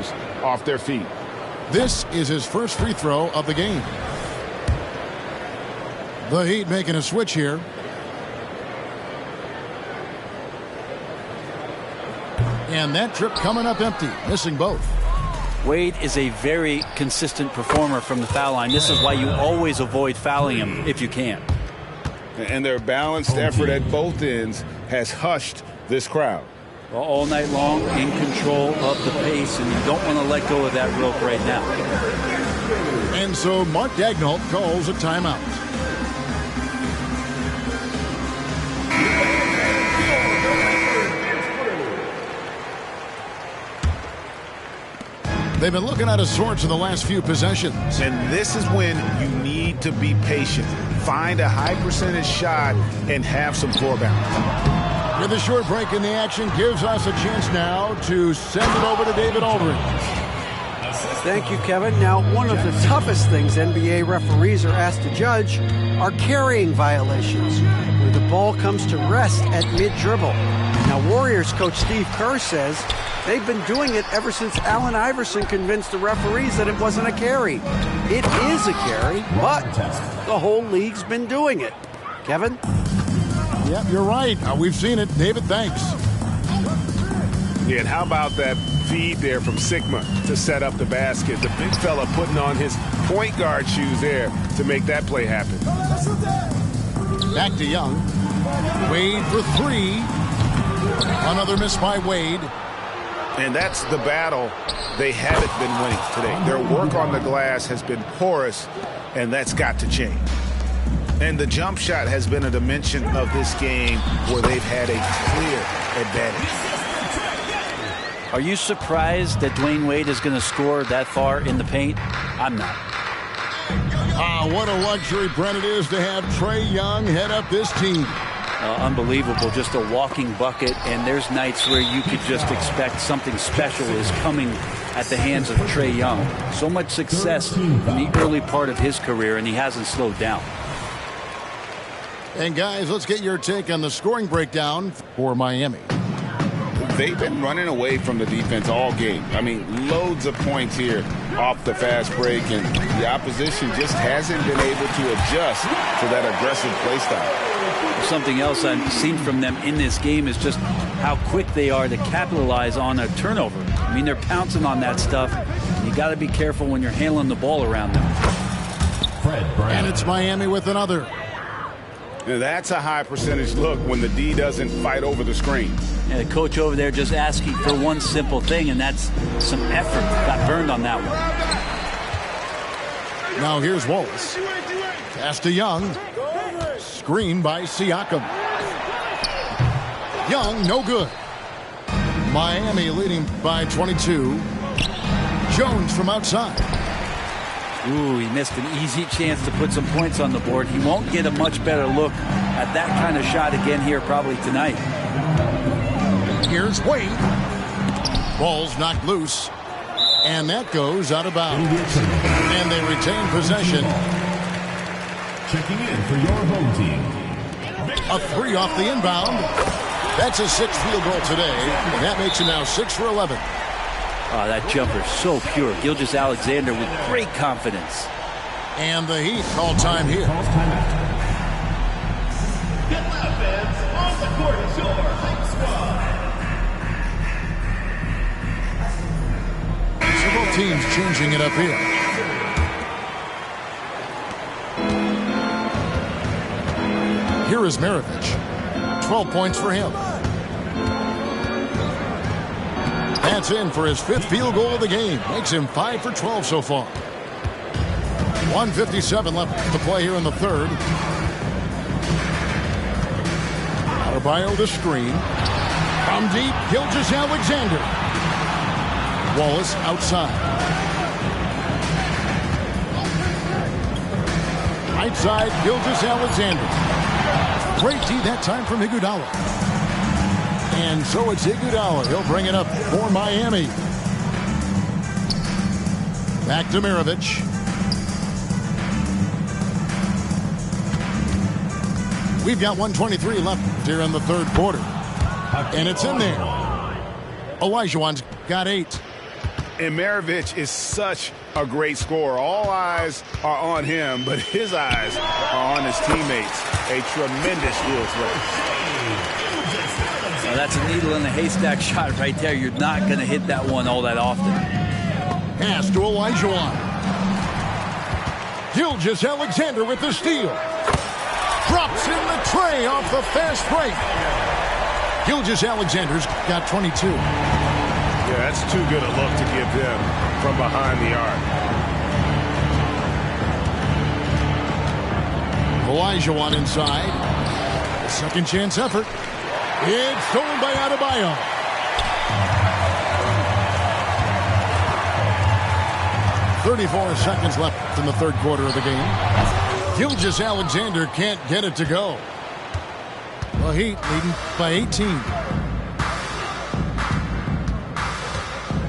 defenders off their feet. This is his first free throw of the game. The Heat making a switch here. And that trip coming up empty, missing both. Wade is a very consistent performer from the foul line. This is why you always avoid fouling him if you can. And their balanced effort at both ends has hushed this crowd. Well, all night long, in control of the pace, and you don't want to let go of that rope right now. And so Mark Daigneault calls a timeout. They've been looking out of sorts in the last few possessions. And this is when you need to be patient. Find a high percentage shot and have some floor balance. With a short break in the action, gives us a chance now to send it over to David Aldridge. Thank you, Kevin. Now, one of the toughest things NBA referees are asked to judge are carrying violations, where the ball comes to rest at mid-dribble. Now, Warriors coach Steve Kerr says they've been doing it ever since Allen Iverson convinced the referees that it wasn't a carry. It is a carry, but the whole league's been doing it. Kevin? Yep, you're right. We've seen it. David, thanks. Yeah, and how about that feed there from Sigma to set up the basket? The big fella putting on his point guard shoes there to make that play happen. Back to Young. Wade for three. Another miss by Wade. And that's the battle they haven't been winning today. Their work on the glass has been porous, and that's got to change. And the jump shot has been a dimension of this game where they've had a clear advantage. Are you surprised that Dwayne Wade is going to score that far in the paint? I'm not. What a luxury, Brent, it is to have Trae Young head up this team. Unbelievable, just a walking bucket, and there's nights where you could just expect something special is coming at the hands of Trae Young. So much success in the early part of his career, and he hasn't slowed down. And guys, let's get your take on the scoring breakdown for Miami. They've been running away from the defense all game. I mean, loads of points here off the fast break, and the opposition just hasn't been able to adjust to that aggressive play style. Something else I've seen from them in this game is just how quick they are to capitalize on a turnover. I mean, they're pouncing on that stuff. You got to be careful when you're handling the ball around them. And it's Miami with another. Now, that's a high percentage look when the D doesn't fight over the screen. And the coach over there just asking for one simple thing, and that's some effort. Got burned on that one. Now here's Wallace. Pass to Young. Screen by Siakam. Young, no good. Miami leading by 22. Jones from outside. Ooh, he missed an easy chance to put some points on the board. He won't get a much better look at that kind of shot again here probably tonight. Here's Wade. Ball's knocked loose. And that goes out of bounds. And they retain possession. Checking in for your home team. A three off the inbound. That's a sixth field goal today. And that makes it now 6 for 11. Oh, that jumper so pure. Gilgeous-Alexander with great confidence. And the Heat call time here. Get loud, fans. On the court is your Heat squad. Several teams changing it up here. Here is Maravich. 12 points for him. That's in for his fifth field goal of the game. Makes him 5 for 12 so far. 1:57 left to play here in the third. Adebayo the screen. From deep, Gilgeous-Alexander. Wallace outside. Right side, Gilgeous-Alexander. Great D that time from Iguodala. And so it's Iguodala. He'll bring it up for Miami. Back to Maravich. We've got 1:23 left here in the third quarter. And it's in there. Olajuwon's got 8. And Maravich is such a great scorer. All eyes are on him, but his eyes are on his teammates. A tremendous steal threat. Well, that's a needle in a haystack shot right there. You're not going to hit that one all that often. Pass to Olajuwon. Gilgeous-Alexander with the steal. Drops in the tray off the fast break. Gilgeous-Alexander's got 22. Yeah, that's too good a look to give them from behind the arc. Olajuwon inside. A second chance effort. It's stolen by Adebayo. .34 seconds left in the third quarter of the game. Gilgeous-Alexander can't get it to go. The Heat leading by 18.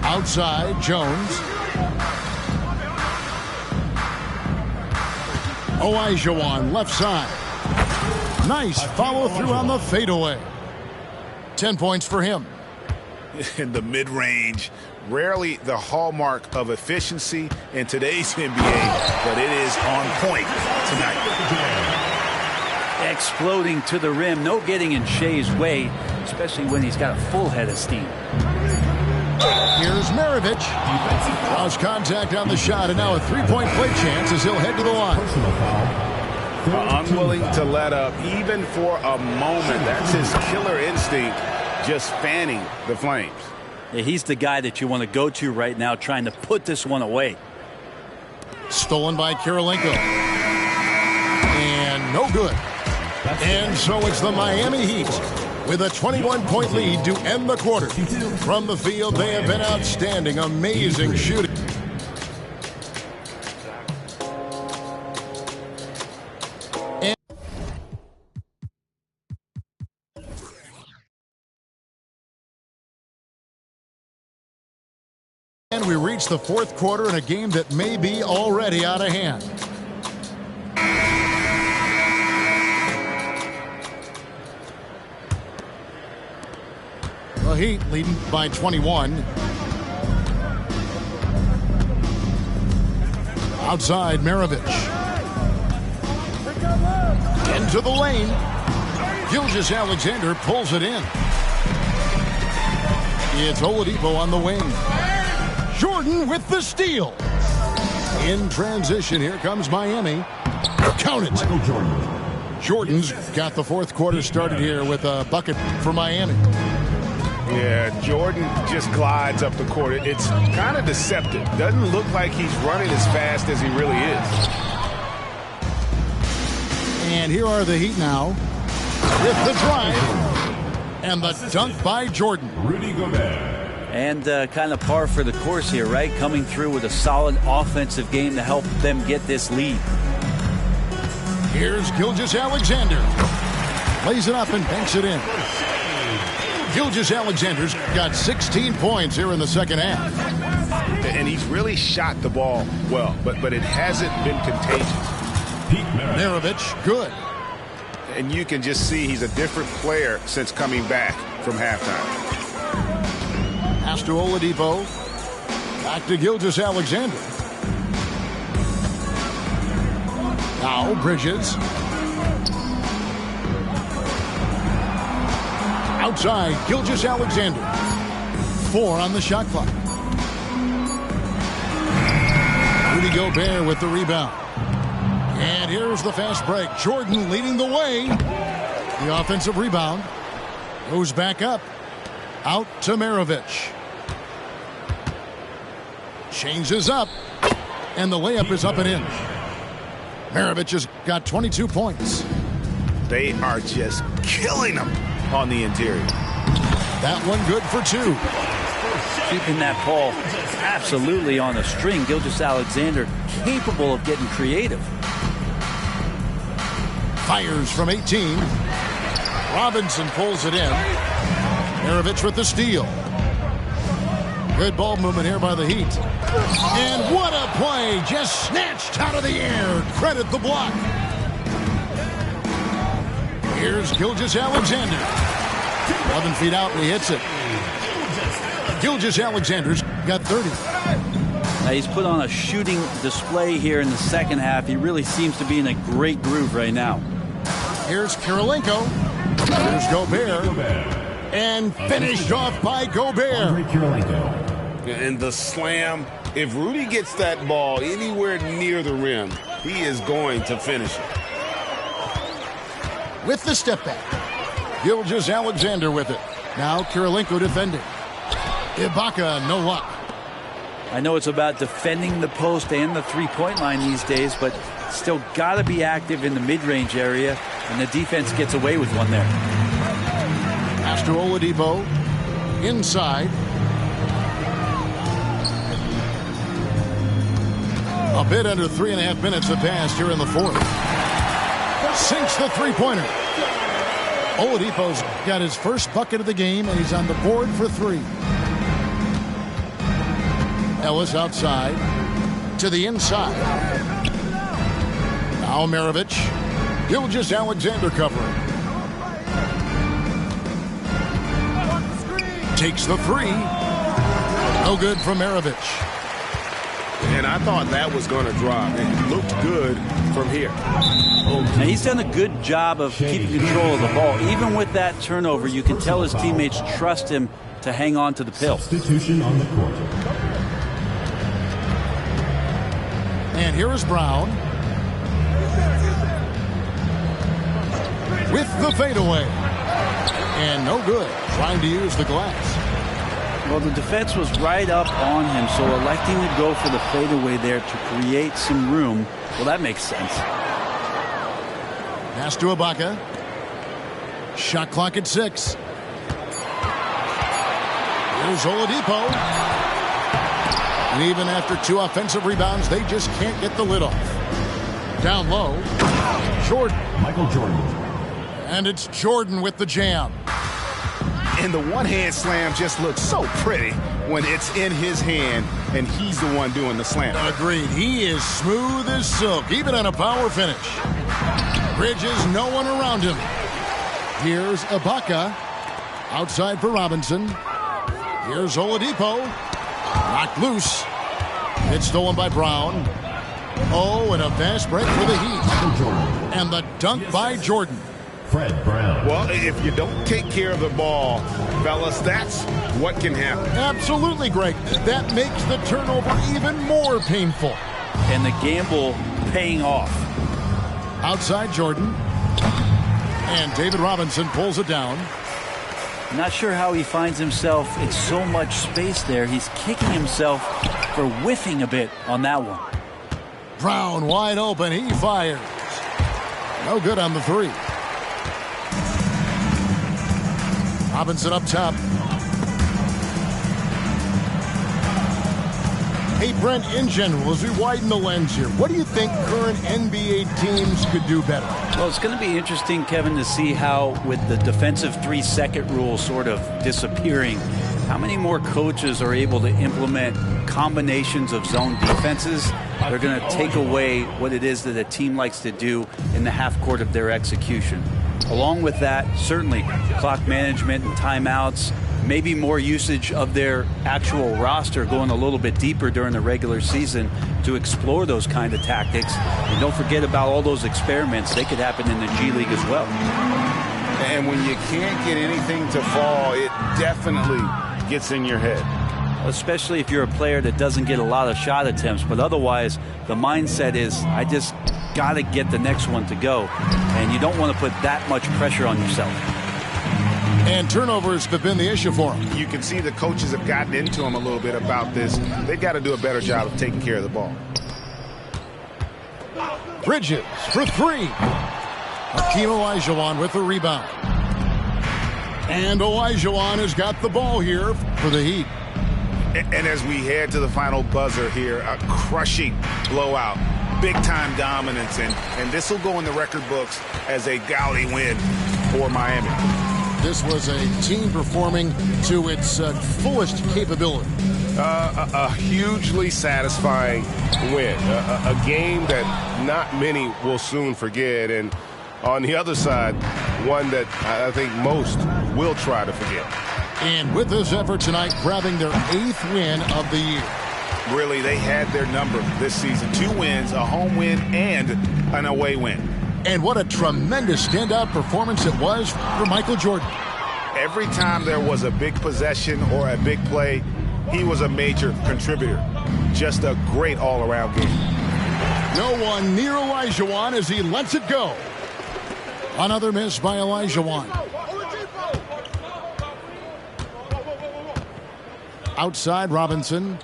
Outside, Jones. Olajuwon, left side. Nice follow through on the fadeaway. 10 points for him. In the mid-range, rarely the hallmark of efficiency in today's NBA, but it is on point tonight. Exploding to the rim. No getting in Shea's way, especially when he's got a full head of steam. Here's Maravich. Lost contact on the shot, and now a three-point play chance as he'll head to the line. Unwilling to let up even for a moment. That's his killer instinct, just fanning the flames. Yeah, he's the guy that you want to go to right now, trying to put this one away. Stolen by Kirilenko. And no good. And so it's the Miami Heat with a 21-point lead to end the quarter. From the field, they have been outstanding. Amazing shooting. And we reach the fourth quarter in a game that may be already out of hand. The Heat leading by 21. Outside, Maravich. Into the lane. Gilgeous-Alexander pulls it in. It's Oladipo on the wing. Jordan with the steal. In transition, here comes Miami. Count it. Jordan's got the fourth quarter started here with a bucket for Miami. Yeah, Jordan just glides up the court. It's kind of deceptive. Doesn't look like he's running as fast as he really is. And here are the Heat now with the drive and the dunk by Jordan. Rudy Gobert. And kind of par for the course here, right? Coming through with a solid offensive game to help them get this lead. Here's Gilgeous-Alexander. Lays it up and banks it in. Gilgeous-Alexander's got 16 points here in the second half. And he's really shot the ball well, but it hasn't been contagious. Maravich, good. And you can just see he's a different player since coming back from halftime. Pass to Oladipo. Back to Gilgeous-Alexander. Now Bridges. Outside, Gilgeous-Alexander. 4 on the shot clock. Rudy Gobert with the rebound. And here's the fast break. Jordan leading the way. The offensive rebound. Goes back up. Out to Maravich. Changes up. And the layup is up and in. Maravich has got 22 points. They are just killing them on the interior. That one good for 2. Keeping that ball absolutely on a string. Gilgeous-Alexander capable of getting creative. Fires from 18. Robinson pulls it in. Maravich with the steal. Good ball movement here by the Heat. And what a play. Just snatched out of the air. Credit the block. Here's Gilgeous-Alexander. 11 feet out and he hits it. Gilgeous-Alexander's got 30. Now he's put on a shooting display here in the second half. He really seems to be in a great groove right now. Here's Kirilenko. Here's Gobert. And finished off by Gobert. And the slam. If Rudy gets that ball anywhere near the rim, he is going to finish it. With the step back. Gilgeous-Alexander with it. Now Kirilenko defending. Ibaka, no luck. I know it's about defending the post and the three-point line these days, but still got to be active in the mid-range area, and the defense gets away with one there. Pass to Oladipo. Inside. A bit under 3.5 minutes have passed here in the fourth. Sinks the three-pointer. Oladipo's got his first bucket of the game, and he's on the board for three. Ellis outside to the inside. Now Maravich. Gilgeous-Alexander covering. Takes the three. No good from Maravich. And I thought that was going to drop. It looked good from here. Now he's done a good job of keeping control of the ball. Even with that turnover, you can tell his teammates trust him to hang on to the pill. Substitution on the court. And here is Brown. With the fadeaway. And no good. Trying to use the glass. Well, the defense was right up on him, so electing to go for the fadeaway there to create some room, well, that makes sense. Pass to Ibaka. Shot clock at 6. Here's Oladipo. And even after 2 offensive rebounds, they just can't get the lid off. Down low. Jordan. Michael Jordan. And it's Jordan with the jam. And the one-hand slam just looks so pretty when it's in his hand and he's the one doing the slam. Agreed. He is smooth as silk, even on a power finish. Bridges, no one around him. Here's Ibaka. Outside for Robinson. Here's Oladipo. Knocked loose. It's stolen by Brown. Oh, and a fast break for the Heat. And the dunk by Jordan. Fred Brown. Well, if you don't take care of the ball, fellas, that's what can happen. Absolutely, Greg. That makes the turnover even more painful. And the gamble paying off. Outside Jordan. And David Robinson pulls it down. Not sure how he finds himself in so much space there. He's kicking himself for whiffing a bit on that one. Brown wide open. He fires. No good on the three. Robinson up top. Hey, Brent, in general, as we widen the lens here, what do you think current NBA teams could do better? Well, it's going to be interesting, Kevin, to see how, with the defensive 3-second rule sort of disappearing, how many more coaches are able to implement combinations of zone defenses. They're going to take away what it is that a team likes to do in the half court of their execution. Along with that, certainly clock management and timeouts, maybe more usage of their actual roster going a little bit deeper during the regular season to explore those kind of tactics. And don't forget about all those experiments. They could happen in the G League as well. And when you can't get anything to fall, it definitely gets in your head. Especially if you're a player that doesn't get a lot of shot attempts. But otherwise, the mindset is, I just got to get the next one to go. And you don't want to put that much pressure on yourself. And turnovers have been the issue for him. You can see the coaches have gotten into him a little bit about this. They've got to do a better job of taking care of the ball. Bridges for three. Hakeem Olajuwon with the rebound. And Olajuwon has got the ball here for the Heat. And as we head to the final buzzer here, a crushing blowout, big-time dominance, and this will go in the record books as a gaudy win for Miami. This was a team performing to its fullest capability. A hugely satisfying win. A game that not many will soon forget. And on the other side, one that I think most will try to forget. And with this effort tonight, grabbing their 8th win of the year. Really, they had their number this season. 2 wins, a home win, and an away win. And what a tremendous standout performance it was for Michael Jordan. Every time there was a big possession or a big play, he was a major contributor. Just a great all-around game. No one near Olajuwon as he lets it go. Another miss by Olajuwon. Outside Robinson.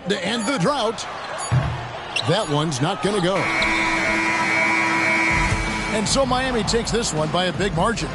To end the drought. That one's not going to go. And so Miami takes this one by a big margin.